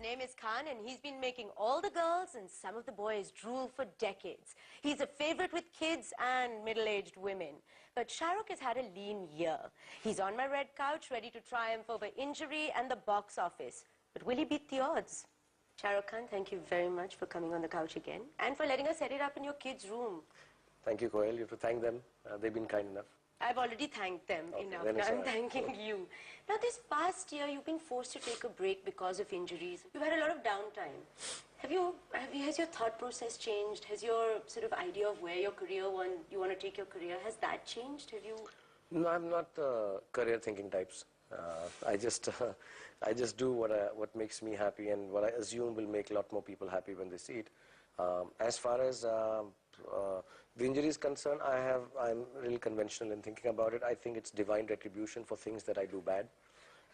name is Khan, and he's been making all the girls and some of the boys drool for decades. He's a favorite with kids and middle-aged women. But Shah Rukh has had a lean year. He's on my red couch, ready to triumph over injury and the box office. But will he beat the odds? Shah Rukh Khan, thank you very much for coming on the couch again and for letting us set it up in your kids' room. Thank you, Koel. You have to thank them. They've been kind enough. I've already thanked them enough. Now I'm thanking you. Now, this past year, you've been forced to take a break because of injuries. You've had a lot of downtime. Has your thought process changed? Has your sort of idea of where your career you want to take your career, has that changed? No, I'm not career thinking types. I just do what makes me happy and what I assume will make a lot more people happy when they see it. As far as the injury is concerned, I'm really conventional in thinking about it. I think it's divine retribution for things that I do bad.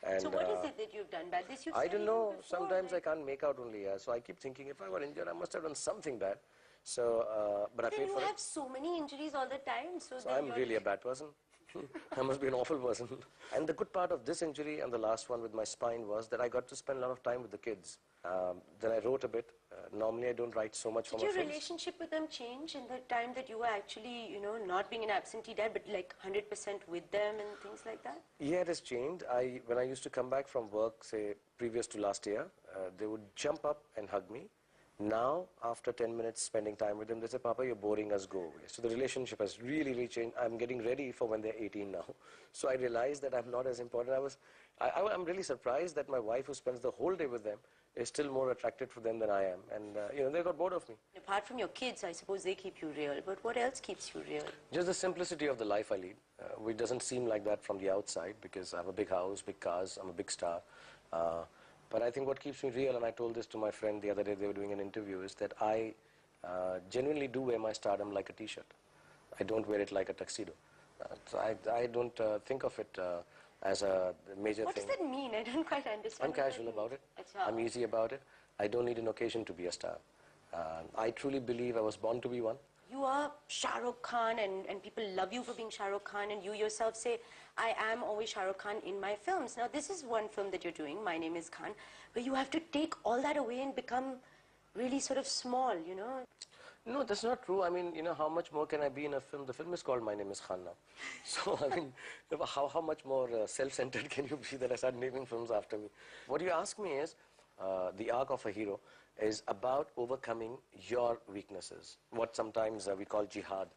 And, so what is it that you've done bad? I don't know. Sometimes I can't make out only. So I keep thinking if I were injured, I must have done something bad. So, but I paid for it. You have so many injuries all the time. So I'm really a bad person. I must be an awful person. And the good part of this injury and the last one with my spine was that I got to spend a lot of time with the kids. Then I wrote a bit. Normally I don't write so much for my films. Did your relationship with them change in the time that you were actually, not being an absentee dad, but like 100% with them and things like that? Yeah, it has changed. When I used to come back from work, say, previous to last year, they would jump up and hug me. Now, after 10 minutes spending time with them, they say, Papa, you're boring us, go away. So the relationship has really changed. I'm getting ready for when they're 18 now. So I realized that I'm not as important. I'm really surprised that my wife, who spends the whole day with them, is still more attracted to them than I am. And, they got bored of me. Apart from your kids, I suppose they keep you real. But what else keeps you real? Just the simplicity of the life I lead, which doesn't seem like that from the outside because I have a big house, big cars, I'm a big star. But I think what keeps me real, and I told this to my friend the other day, they were doing an interview, is that I genuinely do wear my stardom like a t-shirt. I don't wear it like a tuxedo. So I don't think of it as a major thing. What does that mean? I don't quite understand. I'm casual about it. I'm easy about it. I don't need an occasion to be a star. I truly believe I was born to be one. You are Shah Rukh Khan and people love you for being Shah Rukh Khan, and you yourself say, I am always Shah Rukh Khan in my films. Now this is one film that you're doing, My Name is Khan, where you have to take all that away and become really sort of small, No, that's not true. I mean, how much more can I be in a film? The film is called My Name is Khan now. So, I mean, how much more self-centered can you be that I start naming films after me? What you ask me is, the arc of a hero is about overcoming your weaknesses. What sometimes we call jihad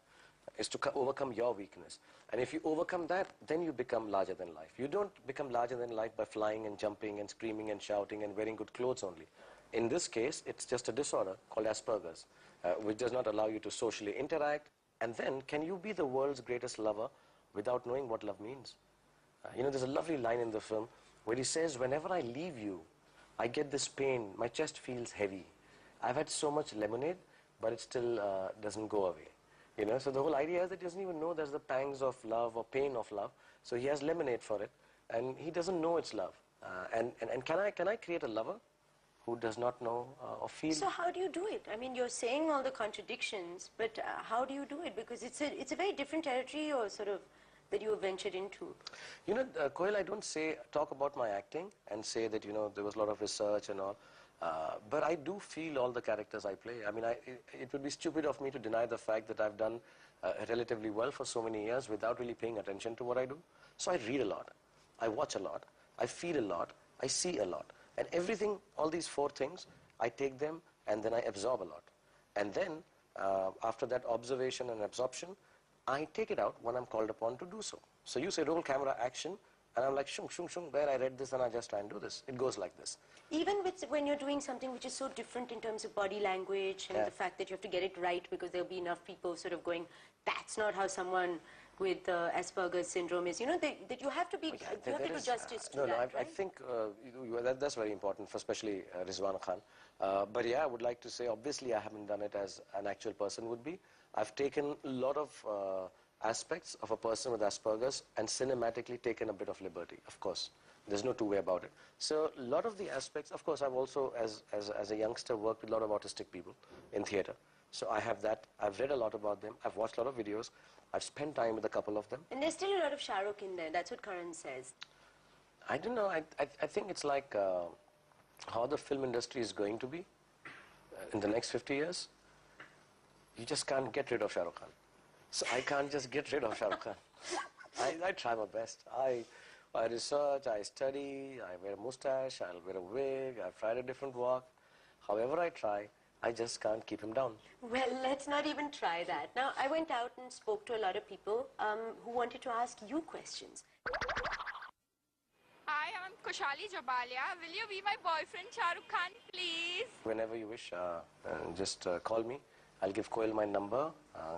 is to overcome your weakness. And if you overcome that, then you become larger than life. You don't become larger than life by flying and jumping and screaming and shouting and wearing good clothes only. In this case, it's just a disorder called Asperger's, which does not allow you to socially interact. And then, can you be the world's greatest lover without knowing what love means? There's a lovely line in the film where he says, whenever I leave you, I get this pain, my chest feels heavy. I've had so much lemonade, but it still doesn't go away. So the whole idea is that he doesn't even know there's the pangs of love or pain of love. So he has lemonade for it, and he doesn't know it's love. And can I create a lover who does not know or feel? So how do you do it? I mean, you're saying all the contradictions, but how do you do it? Because it's a very different territory or sort of that you have ventured into. Koel, I don't talk about my acting and say that, there was a lot of research and all. But I do feel all the characters I play. I mean, it would be stupid of me to deny the fact that I've done relatively well for so many years without really paying attention to what I do. So I read a lot, I watch a lot, I feel a lot, I see a lot. And everything, all these four things, I take them and then I absorb a lot. And then, after that observation and absorption, I take it out when I'm called upon to do so. So you say roll camera action, and I'm like shung shung shung, there I read this and I just try and do this. It goes like this. Even when you're doing something which is so different in terms of body language and the fact that you have to get it right because there'll be enough people sort of going, that's not how someone with Asperger's syndrome is. That you have to be, you have to do justice to that, right? I think that's very important, for especially Rizwan Khan. But yeah, I would like to say, obviously I haven't done it as an actual person would be. I've taken a lot of aspects of a person with Asperger's and cinematically taken a bit of liberty, of course. There's no two way about it. So a lot of the aspects, of course, I've also, as a youngster, worked with a lot of autistic people in theatre. So I have that. I've read a lot about them. I've watched a lot of videos. I've spent time with a couple of them. And there's still a lot of Shah Rukh in there. That's what Karan says. I don't know. I think it's like how the film industry is going to be in the next 50 years, you just can't get rid of Shah Rukh Khan. So I can't just get rid of Shah Rukh Khan. I try my best. I research, I study, I wear a mustache, I'll wear a wig, I've tried a different walk. However I try, I just can't keep him down. Well, let's not even try that. Now, I went out and spoke to a lot of people who wanted to ask you questions. Hi, I'm Kushali Jabalia. Will you be my boyfriend, Shah Rukh Khan, please? Whenever you wish, just call me. I'll give Koel my number.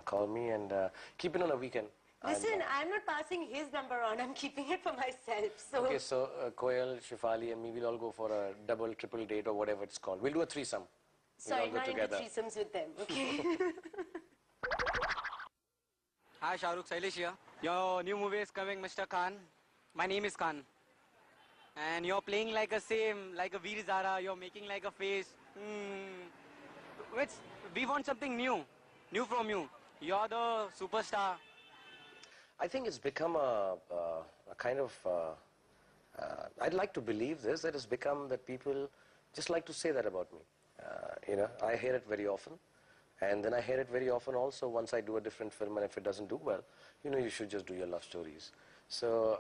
Call me and keep it on a weekend. Listen, I'm not passing his number on. I'm keeping it for myself. So. Okay, so Koel, Shifali and me will all go for a double, triple date or whatever it's called. We'll do a threesome. Sorry, not into threesomes with them, okay? Hi, Shah Rukh, Sailesh here. Your new movie is coming, Mr. Khan. My name is Khan. And you're playing like a Veer Zara. You're making like a face. We want something new from you. You're the superstar. I think it's become a kind of, I'd like to believe this, that it's become that people just like to say that about me. You know, I hear it very often. And then I hear it very often also once I do a different film, and if it doesn't do well, you know, you should just do your love stories. So,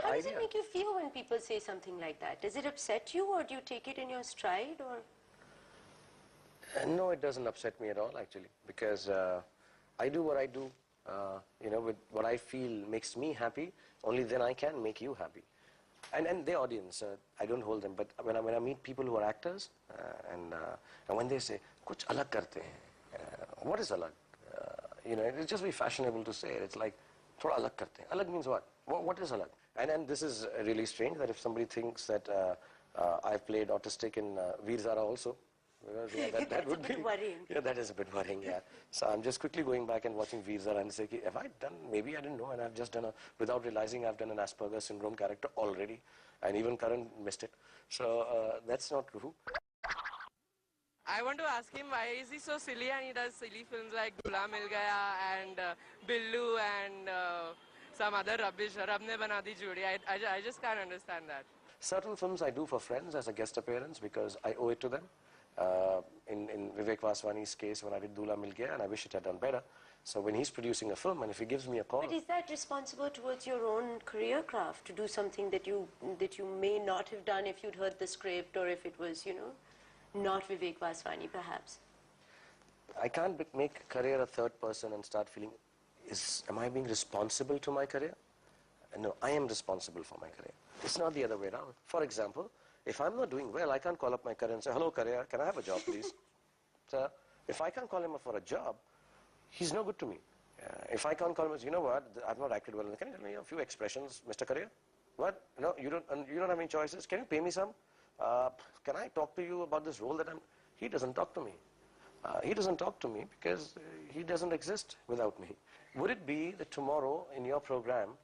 How does it make you feel when people say something like that? Does it upset you, or do you take it in your stride, or? No, it doesn't upset me at all, actually, because I do what I do, you know, with what I feel makes me happy. Only then I can make you happy. And the audience, I don't hold them, but when I meet people who are actors, and when they say, "Kuch alag karte hain," what is alag? You know, it's just be fashionable to say it. It's like, "Thoda alag karte hain." Alag means what? What is alag? And this is really strange that if somebody thinks that I've played autistic in Veer Zara also, because, yeah, that would be worrying. Yeah, that is a bit worrying, yeah. So I'm just quickly going back and watching Veer Zara and say, have I done, maybe I didn't know, and I've just done without realizing I've done an Asperger's syndrome character already, and even Karan missed it. So that's not true. I want to ask him why is he so silly and he does silly films like Dula Mil Gaya and Billu and some other rubbish, Rab Ne Bana Di Jodi. I just can't understand that. Certain films I do for friends as a guest appearance because I owe it to them. In Vivek Vaswani's case, when I did Dula Mil Gaya, and I wish it had done better. So when he's producing a film, and if he gives me a call... But is that responsible towards your own career craft, to do something that you may not have done if you'd heard the script, or if it was, you know, not Vivek Vaswani, perhaps? I can't make career a third person and start feeling, am I being responsible to my career? No, I am responsible for my career. It's not the other way around. For example, if I'm not doing well, I can't call up my career and say, "Hello, career, can I have a job, please?" So, if I can't call him up for a job, he's no good to me. If I can't call him and say, "You know what, I've not acted well, can you tell me a few expressions, Mr. Career?" What? No, you don't have any choices. Can you pay me some? Can I talk to you about this role that I'm... He doesn't talk to me. He doesn't talk to me because he doesn't exist without me. Would it be that tomorrow in your program,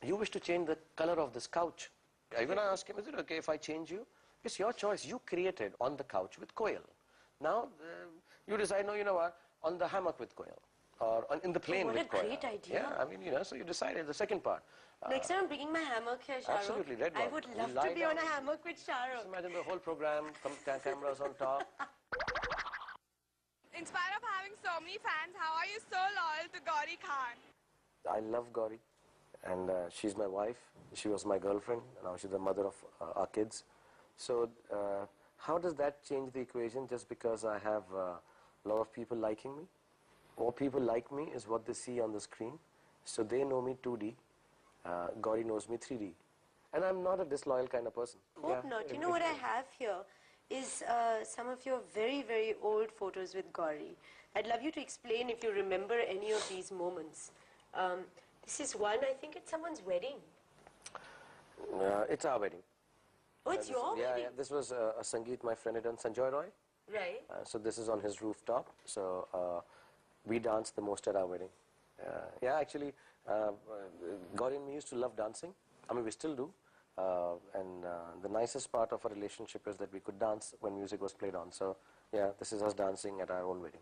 you wish to change the color of this couch? Are you going to ask him, is it okay if I change you? It's your choice. You created on the couch with Koel. Now, you decide, no, you know what, on the hammock with Koel. Or in the plane with Koel. What a great idea. Yeah, I mean, you know, so you decided the second part. Next time I'm bringing my hammock here, Shah Rukh. Absolutely, red one. I would love to be on a hammock with Shah Rukh. Just imagine the whole program, cameras on top. In spite of having so many fans, how are you so loyal to Gauri Khan? I love Gauri, and she's my wife. She was my girlfriend, and now she's the mother of our kids. So how does that change the equation just because I have a lot of people liking me? More people like me is what they see on the screen. So they know me 2D. Gauri knows me 3D. And I'm not a disloyal kind of person. Hope not. You know what I have here is some of your very, very old photos with Gauri. I'd love you to explain if you remember any of these moments. This is one, I think it's someone's wedding. It's our wedding. Oh, it's your wedding? Yeah, this was a Sangeet my friend had done, Sanjoy Roy. Right. So this is on his rooftop. So we danced the most at our wedding. Yeah, actually, Gauri and me used to love dancing. I mean, we still do. And the nicest part of our relationship is that we could dance when music was played on. So, yeah, this is us dancing at our own wedding.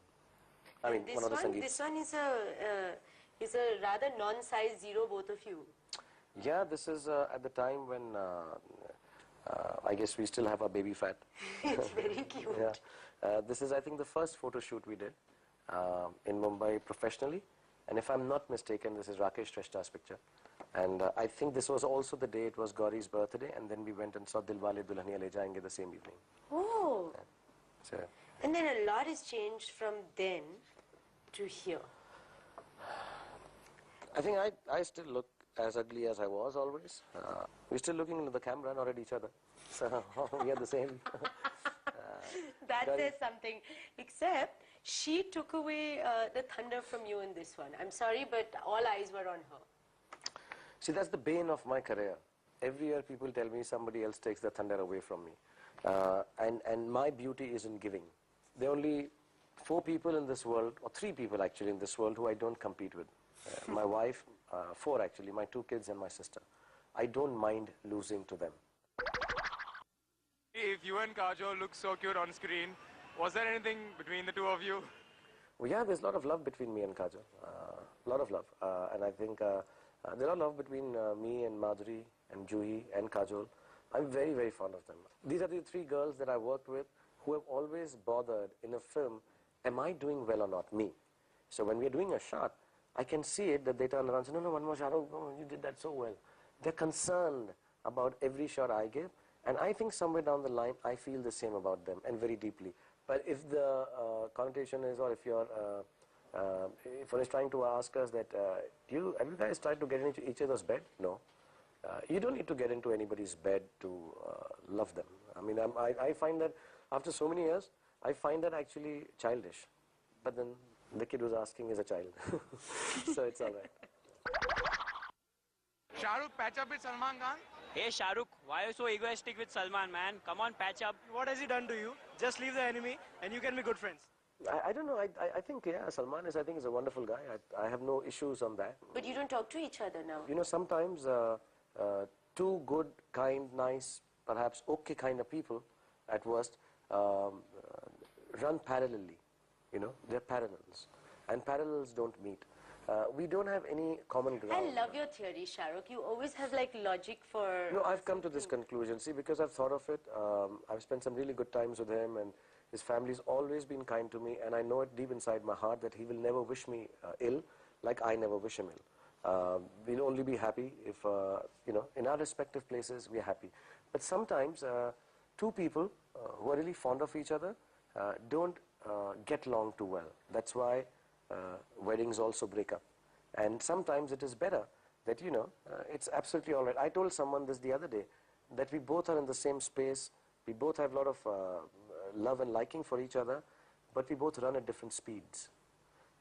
I mean, this one of the Sangeets. This one is a rather non-size zero, both of you. Yeah, this is at the time when I guess we still have our baby fat. It's very cute. Yeah. This is, I think, the first photo shoot we did in Mumbai professionally. And if I'm not mistaken, this is Rakesh Shrestha's picture. And I think this was also the day it was Gauri's birthday, and then we went and saw Dilwale Dulhaniya Le Jayenge the same evening. Oh. Yeah. So, And then a lot has changed from then to here. I think I still look as ugly as I was always. We're still looking into the camera, not at each other. So we are the same. That says something. Except she took away the thunder from you in this one. I'm sorry, but all eyes were on her. See, that's the bane of my career. Every year people tell me somebody else takes the thunder away from me. And my beauty is in giving. There are only 4 people in this world, or 3 people actually in this world, who I don't compete with. My wife, 4 actually, my 2 kids and my sister. I don't mind losing to them. If you and Kajol look so cute on screen, was there anything between the two of you? Well, yeah, there's a lot of love between me and Kajol. A lot of love. And I think there's a lot of love between me and Madhuri and Juhi and Kajol. I'm very, very fond of them. These are the 3 girls that I worked with who have always bothered in a film, am I doing well or not? Me. So when we're doing a shot, I can see it that they turn around and say, no, one more shot, oh, you did that so well. They're concerned about every shot I give, and I think somewhere down the line, I feel the same about them, and very deeply. But if the connotation is, or if you're, if one is trying to ask us that, have you guys tried to get into each other's bed? No. You don't need to get into anybody's bed to love them. I mean, I find that after so many years, I find that actually childish. But then the kid who's asking is a child. So it's all right. Shah Rukh patch up with Salman Khan? Hey Shah Rukh, why are you so egoistic with Salman, man? Come on, patch up. What has he done to you? Just leave the enemy and you can be good friends. I don't know. I think, yeah, Salman is, I think, is a wonderful guy. I have no issues on that. But you don't talk to each other now. You know, sometimes 2 good, kind, nice, perhaps okay kind of people, at worst, run parallelly. You know, they're parallels. And parallels don't meet. We don't have any common ground. I love your theory, Shah Rukh. You always have like logic for... No, I've come to this conclusion. See, because I've thought of it, I've spent some really good times with him, and his family's always been kind to me, and I know it deep inside my heart that he will never wish me ill, like I never wish him ill. We'll only be happy if, you know, in our respective places, we're happy. But sometimes 2 people who are really fond of each other don't get along too well. That's why weddings also break up. And sometimes it is better that, you know, it's absolutely all right. I told someone this the other day, that we both are in the same space, we both have a lot of love and liking for each other, but we both run at different speeds.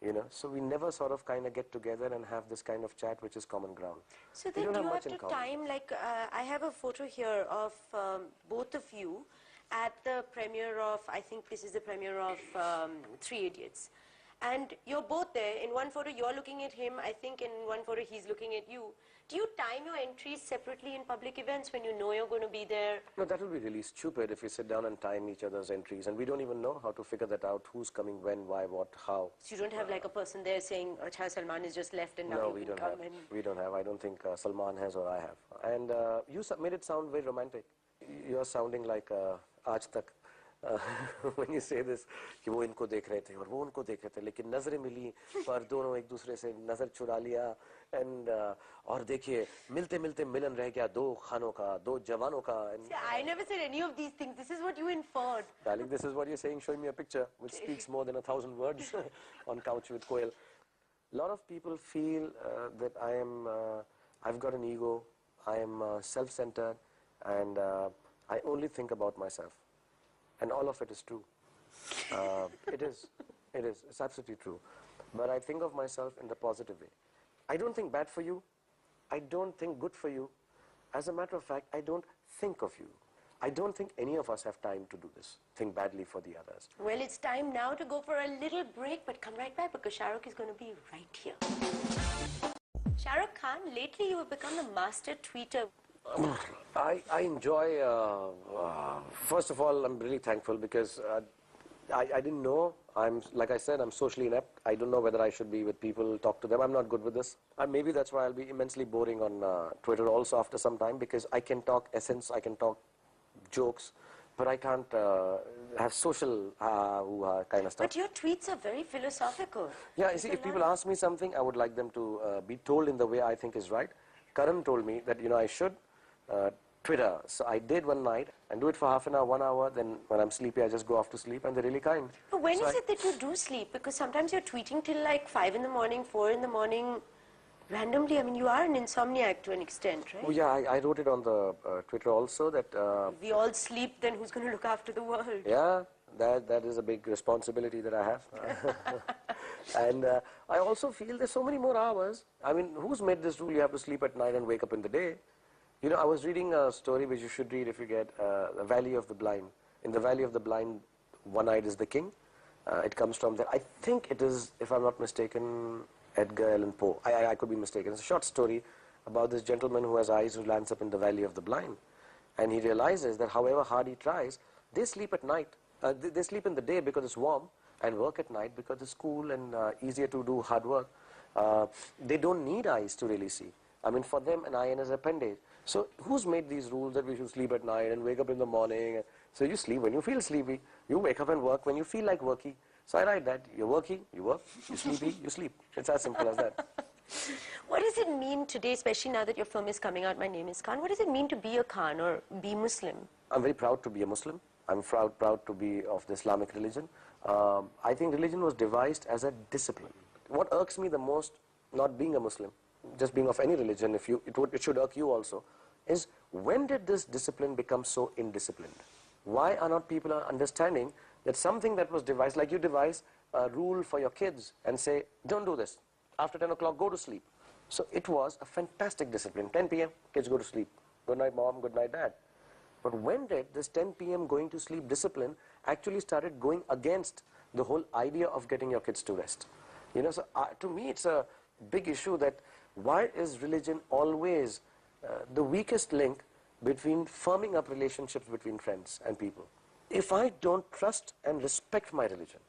You know, so we never sort of kind of get together and have this kind of chat which is common ground. So We then don't do you much have in to common. time, like, I have a photo here of both of you at the premiere of, I think this is the premiere of 3 Idiots. And you're both there. In one photo, you're looking at him. I think in one photo, he's looking at you. Do you time your entries separately in public events when you know you're going to be there? No, that would be really stupid if we sit down and time each other's entries, and we don't even know how to figure that out, who's coming when, why, what, how. So you don't have like a person there saying, Acha, Salman is just left and now No, you we can don't come have. and... We don't have. I don't think Salman has or I have. And you made it sound very romantic. You're sounding like Aaj Tak. When you say this, कि वो इनको देख रहे थे और वो उनको देख रहे थे, लेकिन नजरें मिली पर दोनों एक दूसरे से नजर चुरा लिया, and और देखिए मिलते मिलते मिलन रह गया 2 खानों का, 2 जवानों का. And See, I never said any of these things. This is what you inferred. darling, this is what you're saying, showing me a picture which speaks more than 1,000 words on Couch with Koel. A lot of people feel that I am, I've got an ego, I am self-centered, and I only think about myself. And all of it is true. It is. It's absolutely true. But I think of myself in the positive way. I don't think bad for you. I don't think good for you. As a matter of fact, I don't think of you. I don't think any of us have time to do this. Think badly for the others. Well, it's time now to go for a little break, but come right back because Shah Rukh is going to be right here. Shah Rukh Khan, lately you have become a master tweeter. I enjoy, first of all, I'm really thankful because I didn't know. Like I said, I'm socially inept. I don't know whether I should be with people, talk to them. I'm not good with this. And maybe that's why I'll be immensely boring on Twitter also after some time, because I can talk essence, I can talk jokes, but I can't have social kind of stuff. But your tweets are very philosophical. Yeah, you see, if people ask me something, I would like them to be told in the way I think is right. Karan told me that, I should Twitter. So I did one night and do it for half an hour, 1 hour. Then when I'm sleepy, I just go off to sleep, and they're really kind. But when is it that you do sleep? Because sometimes you're tweeting till like 5 in the morning, 4 in the morning, randomly. I mean, you are an insomniac to an extent, right? Oh, yeah, I wrote it on the Twitter also that... If we all sleep, then who's going to look after the world? Yeah, that is a big responsibility that I have. And I also feel there's so many more hours. I mean, who's made this rule you have to sleep at night and wake up in the day? I was reading a story which you should read if you get The Valley of the Blind. In The Valley of the Blind, one-eyed is the king. It comes from there. I think it is, if I'm not mistaken, Edgar Allan Poe. I could be mistaken. It's a short story about this gentleman who has eyes who lands up in the Valley of the Blind. And he realizes that however hard he tries, they sleep at night. They sleep in the day because it's warm, and work at night because it's cool and easier to do hard work. They don't need eyes to really see. I mean, for them, an eye is an appendage. So who's made these rules that we should sleep at night and wake up in the morning? So you sleep when you feel sleepy. You wake up and work when you feel like working. So I write that. You're working, you work. You're sleepy, you sleep. It's as simple as that. What does it mean today, especially now that your film is coming out, My Name is Khan? What does it mean to be a Khan or be Muslim? I'm very proud to be a Muslim. I'm proud to be of the Islamic religion. I think religion was devised as a discipline. What irks me the most, not being a Muslim, just being of any religion, it should irk you also, is when did this discipline become so indisciplined? Why are not people understanding that something that was devised, like you devise a rule for your kids and say, don't do this. After 10 o'clock, go to sleep. So it was a fantastic discipline. 10 p.m., kids go to sleep. Good night, mom, good night, dad. But when did this 10 p.m. going to sleep discipline actually started going against the whole idea of getting your kids to rest? So to me, it's a big issue that why is religion always the weakest link between firming up relationships between friends and people? If I don't trust and respect my religion,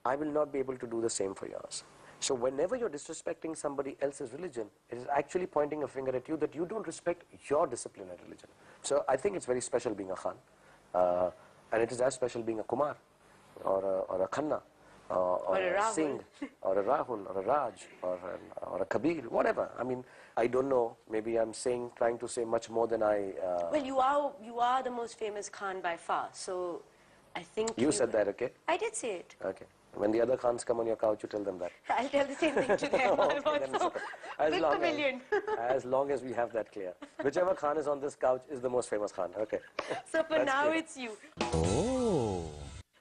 I will not be able to do the same for yours. So whenever you're disrespecting somebody else's religion, it is actually pointing a finger at you that you don't respect your discipline and religion. So I think it's very special being a Khan. And it is as special being a Kumar or a Khanna or a Singh or a Rahul or a Raj or a Kabir, whatever. I mean, I don't know. Maybe I'm trying to say much more than I... Well, you are the most famous Khan by far. So I think You said that, okay? I did say it. Okay. When the other Khans come on your couch, you tell them that. I'll tell the same thing to them. As long as we have that clear. Whichever Khan is on this couch is the most famous Khan. Okay. So for now, clear. it's you. Oh.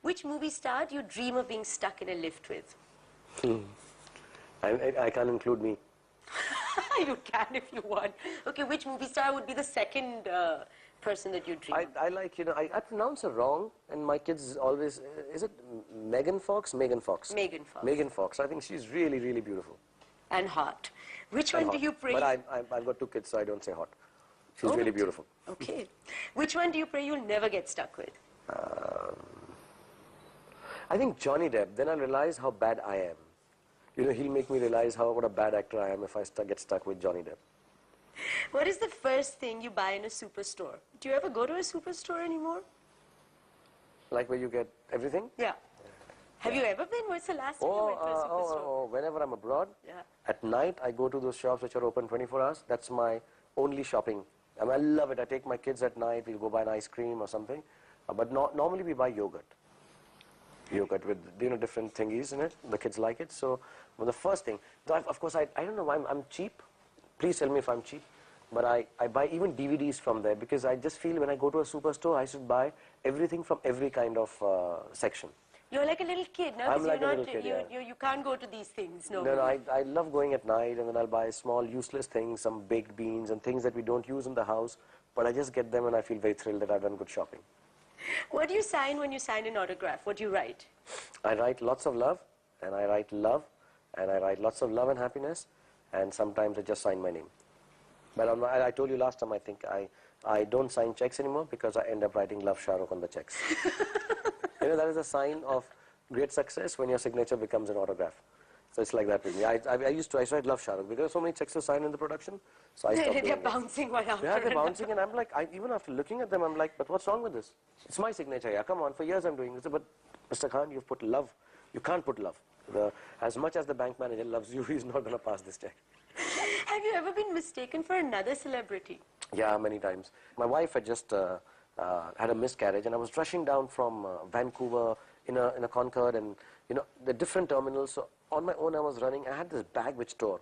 Which movie star do you dream of being stuck in a lift with? I can't include me. You can if you want. Okay, which movie star would be the second person that you dream of? I like, I pronounce her wrong, and my kids always, is it Megan Fox? Megan Fox. Megan Fox. Megan Fox. I think she's really, really beautiful. And hot. Which one do you pray? But I've got 2 kids, so I don't say hot. She's really beautiful. Okay. Which one do you pray you'll never get stuck with? I think Johnny Depp. Then I'll realize how bad I am. He'll make me realize what a bad actor I am if I get stuck with Johnny Depp. What is the first thing you buy in a superstore? Do you ever go to a superstore anymore? Like where you get everything? Yeah. Have you ever been? What's the last time you went to a superstore? Whenever I'm abroad, at night I go to those shops which are open 24 hours. That's my only shopping. I mean, I love it. I take my kids at night. We'll go buy an ice cream or something. But normally we buy yogurt. Yogurt with different thingies in it. The kids like it. So the first thing, of course, I don't know why I'm cheap. Please tell me if I'm cheap. But I buy even DVDs from there because I just feel when I go to a superstore, I should buy everything from every kind of section. You're like a little kid, no? I'm like a little kid, you can't go to these things, no? No, I love going at night, and then I'll buy small, useless things, some baked beans and things that we don't use in the house. But I just get them and I feel very thrilled that I've done good shopping. What do you sign when you sign an autograph? What do you write? I write lots of love, and I write love, and I write lots of love and happiness, and sometimes I just sign my name. But I told you last time, I think, I don't sign checks anymore because I end up writing Love Shah Rukh on the checks. That is a sign of great success when your signature becomes an autograph. So it's like that with me. I used to love Shah Rukh because so many checks to sign in the production. So I stopped doing They're it. bouncing one after Yeah, they're another. bouncing, and I'm like, even after looking at them, I'm like, but what's wrong with this? It's my signature, yeah, come on, for years I'm doing this. But Mr. Khan, you've put love. You can't put love. As much as the bank manager loves you, he's not going to pass this check. Have you ever been mistaken for another celebrity? Yeah, many times. My wife had just had a miscarriage, and I was rushing down from Vancouver in a Concorde, and the different terminals. So on my own, I was running. I had this bag which tore,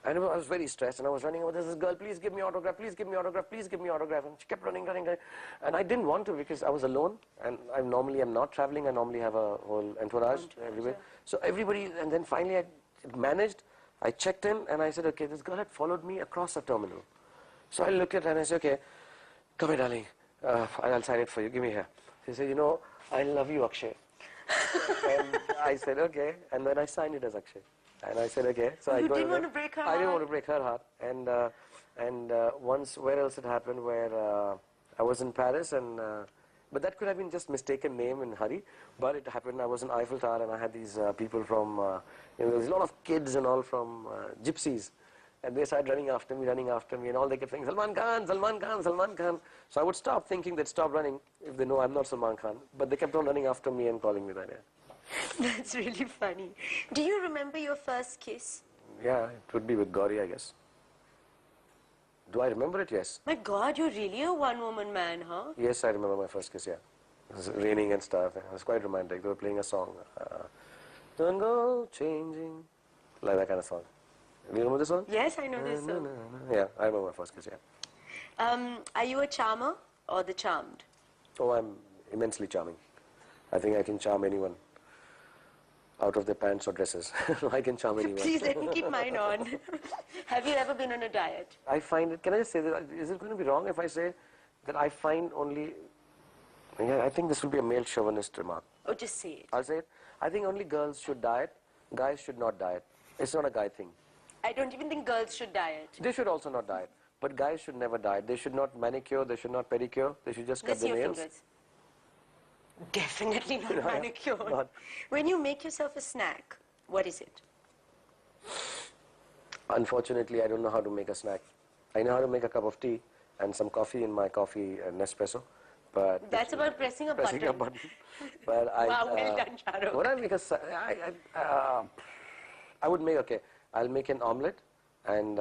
and I was very stressed. And I was running over. There's this girl, please give me autograph, please give me autograph, please give me autograph. And she kept running, and I didn't want to because I was alone, and I normally am not traveling. I normally have a whole entourage everywhere. So everybody, and then finally I managed. I checked in, and I said, okay, this girl had followed me across a terminal. So I looked at her and I said, okay, come here, darling. I'll sign it for you. Give me here. She said, I love you, Akshay. And I said, okay. And then I signed it as Akshay. And I said, okay. So You didn't want to break her heart? I didn't want to break her heart. And once, where else it happened? Where I was in Paris, and but that could have been just mistaken name in hurry. But it happened. I was in Eiffel Tower, and I had these people from, there's a lot of kids and all from gypsies. And they started running after me, and all they kept saying, Salman Khan, Salman Khan, Salman Khan. So I would stop thinking they'd stop running if they know I'm not Salman Khan. But they kept on running after me and calling me that, yeah. That's really funny. Do you remember your first kiss? Yeah, it would be with Gauri, I guess. Do I remember it? Yes. My God, you're really a one-woman man, huh? Yes, I remember my first kiss, yeah. It was raining and stuff. It was quite romantic. They were playing a song. Don't go changing. Like that kind of song. Do you remember the song? Yes, I know this song. Yeah, I remember my first kiss, yeah. Are you a charmer or the charmed? Oh, I'm immensely charming. I think I can charm anyone out of their pants or dresses. I can charm anyone. Please let me keep mine on. Have you ever been on a diet? I find it, can I just say that, is it going to be wrong if I say that I find only, yeah, I think this will be a male chauvinist remark. Oh, just say it. I'll say it. I think only girls should diet, guys should not diet. It's not a guy thing. I don't even think girls should diet. They should also not diet. But guys should never diet. They should not manicure, they should not pedicure, they should just cut Let's see their your nails. fingers. Definitely not Yeah, manicured. not. When you make yourself a snack, what is it? Unfortunately, I don't know how to make a snack. I know how to make a cup of tea and some coffee in my coffee Nespresso. But That's about pressing a button. But Wow, well done, Shah Rukh. What I make I would make, okay, I'll make an omelette and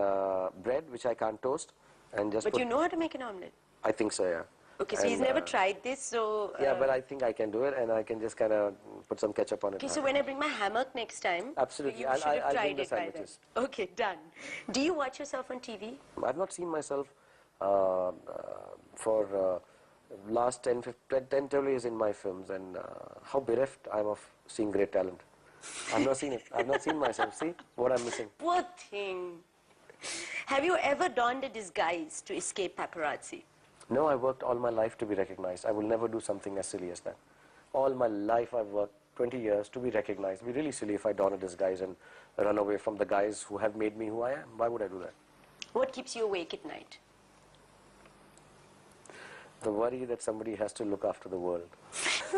bread which I can't toast and just But put, you know how to make an omelette? I think so, yeah. Okay, so he's And, never tried this, so... yeah, but I think I can do it, and I can just kind of put some ketchup on it. Okay, so when I bring my hammock next time... Absolutely, You I'll should have bring tried the it by then. sandwiches. Okay, done. Do you watch yourself on TV? I've not seen myself for last 10, 12 years in my films, and how bereft I'm of seeing great talent. I've not seen it. I've not seen myself. See what I'm missing. Poor thing. Have you ever donned a disguise to escape paparazzi? No, I worked all my life to be recognized. I will never do something as silly as that. All my life I've worked 20 years to be recognized. It'd be really silly if I don a disguise and run away from the guys who have made me who I am. Why would I do that? What keeps you awake at night? The worry that somebody has to look after the world.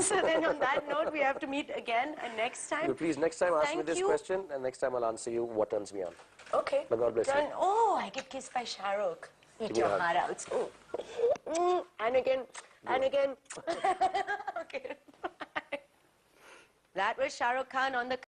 So then on that note, we have to meet again next time. You please next time ask me Thank this you. question, and next time I'll answer you what turns me on. Okay. But God bless you. Done. Oh, I get kissed by Shah Rukh. Eat Give me your a hug. heart out. Oh. And again, and again. Okay. That was Shah Rukh Khan on the